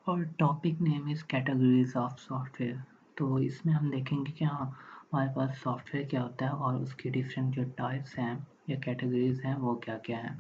और topic name is categories of software. तो इसमें हम देखेंगे कि हाँ, हमारे पास सॉफ्टवेयर क्या होता है और उसके डिफरेंट जो टाइप्स हैं या कैटेगरीज हैं वो क्या क्या हैं।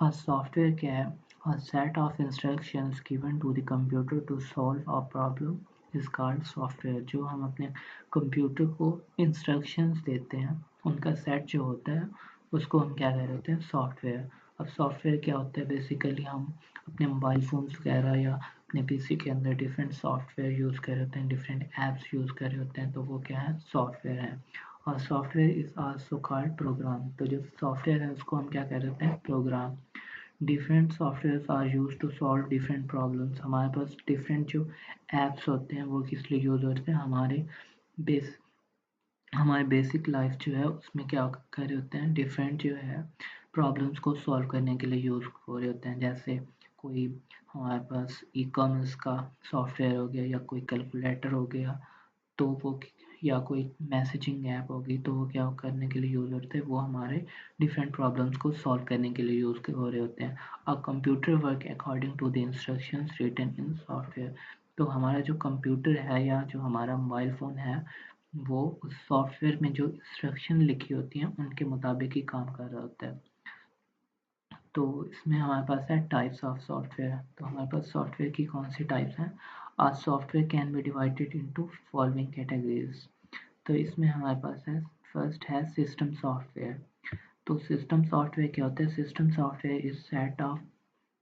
और सॉफ्टवेयर क्या है? A set of instructions given to the computer to solve a problem is called software. जो हम अपने कंप्यूटर को इंस्ट्रक्शंस देते हैं उनका सेट जो होता है उसको हम क्या कह रहे होते हैं? सॉफ्टवेयर। अब सॉफ्टवेयर क्या होता है? बेसिकली हम अपने मोबाइल फ़ोन्स वगैरह या अपने पीसी के अंदर डिफरेंट सॉफ्टवेयर यूज़ कर रहे होते हैं, डिफरेंट ऐप्स यूज़ कर रहे होते हैं, तो वो क्या है? सॉफ्टवेयर है। और software is also called programme. तो जो सॉफ्टवेयर है उसको हम क्या कह रहे होते हैं? Program. Different softwares are used to solve different problems. हमारे पास डिफरेंट जो ऐप्स होते हैं वो किस लिए यूज़ होते हैं? बेस हमारे बेसिक लाइफ जो है उसमें क्या कर रहे होते हैं? डिफरेंट जो है प्रॉब्लम्स को सॉल्व करने के लिए यूज़ हो रहे होते हैं। जैसे कोई हमारे पास ई कॉमर्स का सॉफ्टवेयर हो गया या कोई कैलकुलेटर हो गया, तो वो या कोई मैसेजिंग ऐप होगी, तो वो क्या करने के लिए यूज़ होते हैं? वो हमारे डिफरेंट प्रॉब्लम्स को सॉल्व करने के लिए यूज़ हो रहे होते हैं। A computer work according to the instructions written in software. तो हमारा जो कंप्यूटर है या जो हमारा मोबाइल फ़ोन है वो उस सॉफ्टवेयर में जो इंस्ट्रक्शन लिखी होती हैं उनके मुताबिक ही काम कर रहा होता है। तो इसमें हमारे पास है टाइप्स ऑफ सॉफ्टवेयर। तो हमारे पास सॉफ्टवेयर की कौन सी टाइप्स हैं? आज software can B divided into following categories. तो इसमें हमारे पास है, फर्स्ट है सिस्टम सॉफ्टवेयर। तो सिस्टम सॉफ्टवेयर क्या होता है? System software is set of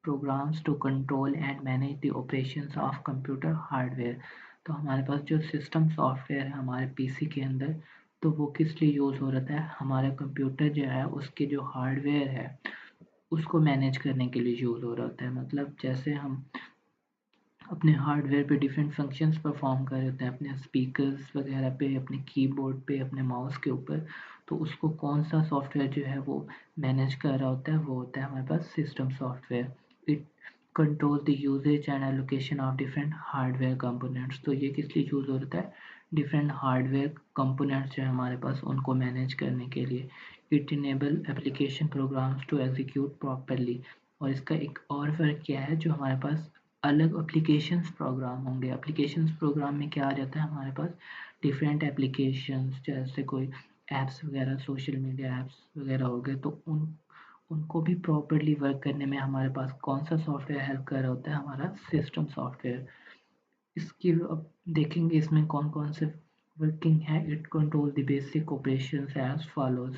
programs to control and manage the operations of computer hardware। तो हमारे पास जो सिस्टम सॉफ्टवेयर है हमारे पीसी के अंदर, तो वो किस लिए यूज़ हो रहा है? हमारा कंप्यूटर जो है उसके जो हार्डवेयर है उसको मैनेज करने के लिए यूज़ हो रहा होता है। मतलब जैसे हम अपने हार्डवेयर पे डिफरेंट फंक्शंस परफॉर्म कर रहे होते हैं, अपने स्पीकर्स वगैरह पे, अपने कीबोर्ड पे, अपने माउस के ऊपर, तो उसको कौन सा सॉफ्टवेयर जो है वो मैनेज कर रहा होता है? वो होता है हमारे पास system software. It control the uses and allocation of different hardware components. तो ये किस लिए यूज़ होता है? डिफरेंट हार्डवेयर कंपोनेंट्स जो है हमारे पास उनको मैनेज करने के लिए। It enable application programs to execute properly. और इसका एक और फ़र्क क्या है? जो हमारे पास अलग एप्लीकेशंस प्रोग्राम होंगे, एप्लीकेशंस प्रोग्राम में क्या आ जाता है हमारे पास? डिफरेंट एप्लीकेशंस, जैसे कोई ऐप्स वगैरह, सोशल मीडिया ऐप्स वगैरह हो गए, तो उनको भी प्रॉपरली वर्क करने में हमारे पास कौन सा सॉफ्टवेयर हेल्प कर रहा होता है? हमारा सिस्टम सॉफ्टवेयर। इसकी अब देखेंगे इसमें कौन कौन से वर्किंग है। It control the basic operations as follows.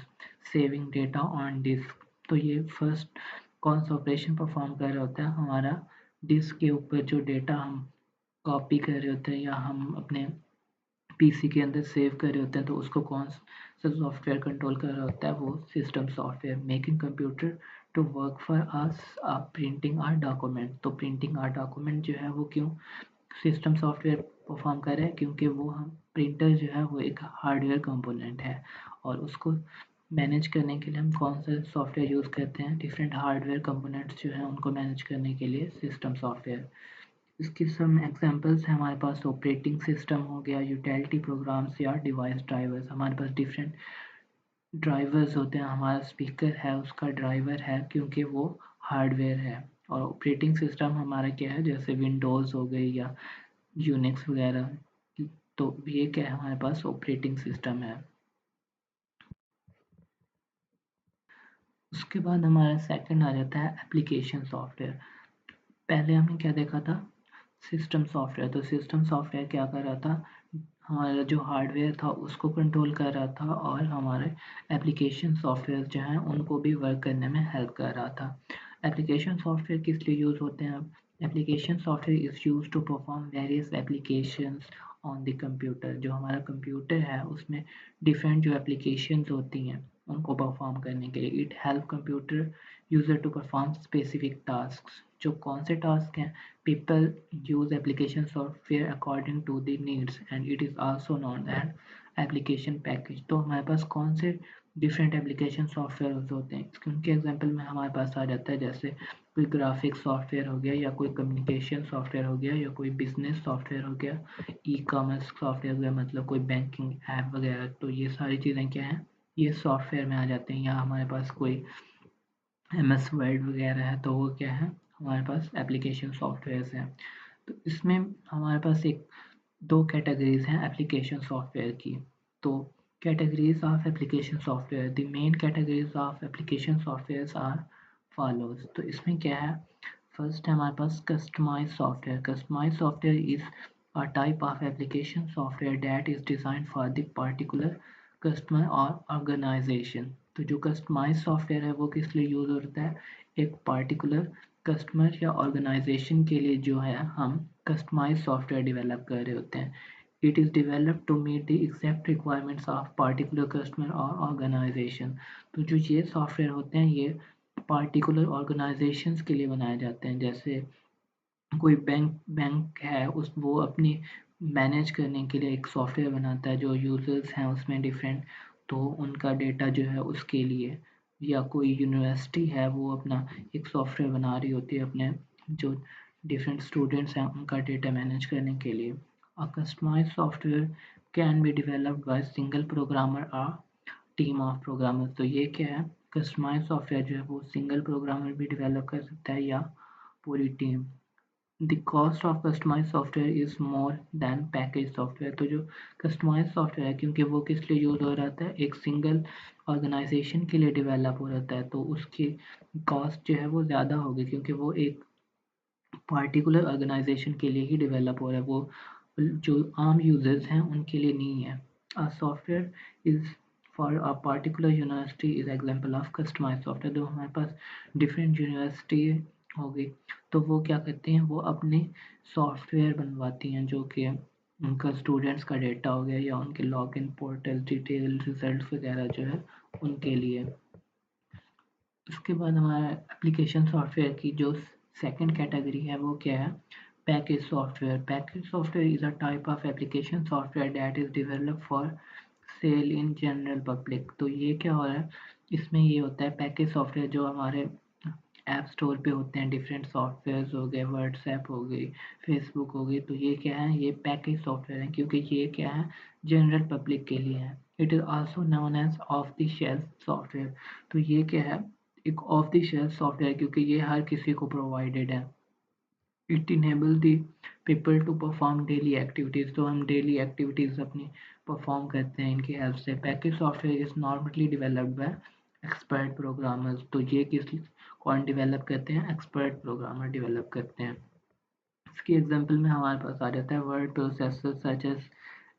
Saving data on disk. तो ये फर्स्ट कौन सा ऑपरेशन परफॉर्म कर रहा होता है? हमारा डिस्क के ऊपर जो डेटा हम कॉपी कर रहे होते हैं या हम अपने पीसी के अंदर सेव कर रहे होते हैं, तो उसको कौन सा सॉफ्टवेयर कंट्रोल कर रहा होता है? वो system software. Making computer to work for us printing or document. तो प्रिंटिंग आर डॉक्यूमेंट जो है वो क्यों सिस्टम सॉफ्टवेयर परफॉर्म कर रहे हैं? क्योंकि वो हम प्रिंटर जो है वो एक हार्डवेयर कंपोनेंट है और उसको मैनेज करने के लिए हम कौन सा सॉफ्टवेयर यूज़ करते हैं? डिफरेंट हार्डवेयर कंपोनेंट्स जो हैं उनको मैनेज करने के लिए सिस्टम सॉफ्टवेयर। इसकी सम एग्जांपल्स हैं हमारे पास। ऑपरेटिंग सिस्टम हो गया, यूटिलिटी प्रोग्राम्स या डिवाइस ड्राइवर्स। हमारे पास डिफरेंट ड्राइवर्स होते हैं। हमारा स्पीकर है उसका ड्राइवर है क्योंकि वो हार्डवेयर है। और ऑपरेटिंग सिस्टम हमारा क्या है? जैसे विंडोज़ हो गई या यूनिक्स वगैरह, तो ये क्या है? हमारे पास ऑपरेटिंग सिस्टम है। उसके बाद हमारा सेकंड आ जाता है एप्लीकेशन सॉफ्टवेयर। पहले हमने क्या देखा था? System software. तो सिस्टम सॉफ्टवेयर क्या कर रहा था? हमारा जो हार्डवेयर था उसको कंट्रोल कर रहा था और हमारे एप्लीकेशन सॉफ्टवेयर जो हैं उनको भी वर्क करने में हेल्प कर रहा था। एप्लीकेशन सॉफ्टवेयर किस लिए यूज़ होते हैं? अब application software is use to perform various applications on the computer. जो हमारा कंप्यूटर है उसमें डिफरेंट जो एप्लीकेशंस होती हैं उनको परफॉर्म करने के लिए। It help computer user to perform specific tasks. जो कौन से टास्क हैं? People use application software according to the needs and it is also known as application package। तो हमारे पास कौन से डिफरेंट एप्लीकेशन सॉफ्टवेयर होते हैं? उनके एग्जांपल में हमारे पास आ जाता है, जैसे कोई ग्राफिक सॉफ्टवेयर हो गया या कोई कम्युनिकेशन सॉफ्टवेयर हो गया या कोई बिजनेस सॉफ्टवेयर हो गया, ई कॉमर्स सॉफ्टवेयर हो गया, मतलब कोई बैंकिंग ऐप वगैरह। तो ये सारी चीज़ें क्या हैं? ये सॉफ्टवेयर में आ जाते हैं। या हमारे पास कोई एम एस वर्ड वगैरह है, तो वो क्या है? हमारे पास एप्लीकेशन सॉफ्टवेयर्स हैं। तो इसमें हमारे पास एक दो कैटेगरीज हैं एप्लीकेशन सॉफ्टवेयर की। तो categories of application software, the main categories of application software are follows. तो इसमें क्या है, फर्स्ट है हमारे पास customize software. Customize software is a type of application software that is designed for the particular customer or organization। तो जो customise software है वो किस लिए यूज़ होता है, एक पार्टिकुलर कस्टमर या ऑर्गेनाइजेशन के लिए जो है हम कस्टमाइज सॉफ्टवेयर डेवलप कर रहे होते हैं। It is developed to meet the exact requirements of particular customer और ऑर्गेनाइजेशन। तो जो ये सॉफ्टवेयर होते हैं ये पार्टिकुलर ऑर्गेनाइजेशंस के लिए बनाए जाते हैं। जैसे कोई बैंक है उस वो अपनी मैनेज करने के लिए एक सॉफ्टवेयर बनाता है, जो यूज़र्स हैं उसमें डिफरेंट, तो उनका डेटा जो है उसके लिए, या कोई यूनिवर्सिटी है वो अपना एक सॉफ्टवेयर बना रही होती है अपने जो डिफरेंट स्टूडेंट्स हैं उनका डेटा मैनेज करने के लिए। A customized software can be developed by single programmer और टीम ऑफ प्रोग्रामर्स। तो ये क्या है, कस्टमाइज्ड सॉफ्टवेयर जो है वो सिंगल प्रोग्रामर भी डेवलप कर सकता है या पूरी team. The cost of customise software is more than package software. तो जो कस्टमाइज सॉफ्टवेयर है क्योंकि वो किस लिए यूज हो रहा है, एक सिंगल ऑर्गेनाइजेशन के लिए डेवलप हो रहा है, तो उसकी कॉस्ट जो है वो ज़्यादा होगी क्योंकि वो एक पार्टिकुलर ऑर्गेनाइजेशन के लिए ही डेवलप हो रहा है, वो जो आम यूजर्स हैं उनके लिए नहीं है। A software is for a particular university is example of customise software. तो हमारे पास डिफरेंट यूनिवर्सिटी हो गई, तो वो क्या करते हैं, वो अपने सॉफ्टवेयर बनवाती हैं जो कि उनका स्टूडेंट्स का डेटा हो गया या उनके log in portal detail result वगैरह जो है उनके लिए। उसके बाद हमारा एप्लीकेशन सॉफ्टवेयर की जो सेकंड कैटेगरी है वो क्या है, package software. Package software is a type of application software that is developed for sale in general public. तो ये क्या हो रहा है, इसमें ये होता है पैकेज सॉफ्टवेयर जो हमारे ऐप स्टोर पे होते हैं, डिफरेंट सॉफ्टवेयर हो गए, व्हाट्सएप हो गई, फेसबुक हो गई, तो ये क्या है, ये पैकेज सॉफ्टवेयर है क्योंकि ये क्या है, जनरल पब्लिक के लिए है। It is also known as off the shelf software. तो ये क्या है, एक ऑफ द शेल्फ सॉफ्टवेयर क्योंकि ये हर किसी को प्रोवाइडेड है। It enable the people to perform daily activities. तो हम डेली एक्टिविटीज़ अपनी परफॉर्म करते हैं इनकी हेल्प से। Package software is normally developed by expert programmers. तो ये किस कौन डेवलप करते हैं, एक्सपर्ट प्रोग्रामर डेवलप करते हैं। इसकी एग्जांपल में हमारे पास आ जाता है word processor such as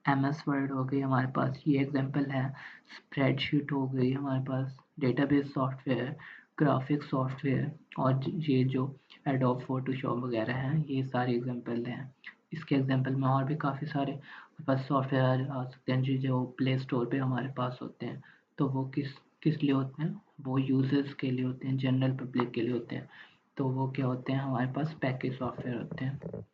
M S word हो गई हमारे पास, ये एग्जांपल है। स्प्रेडशीट हो गई हमारे पास, डेटाबेस सॉफ्टवेयर, ग्राफिक सॉफ्टवेयर, और ये जो एडोब फोटोशॉप वगैरह हैं ये सारे एग्जांपल हैं। इसके एग्जांपल में और भी काफ़ी सारे हमारे पास सॉफ्टवेयर आ सकते हैं जो प्ले स्टोर पे हमारे पास होते हैं। तो वो किस किस लिए होते हैं, वो यूजर्स के लिए होते हैं, जनरल पब्लिक के लिए होते हैं। तो वो क्या होते हैं, हमारे पास पैकेज सॉफ्टवेयर होते हैं।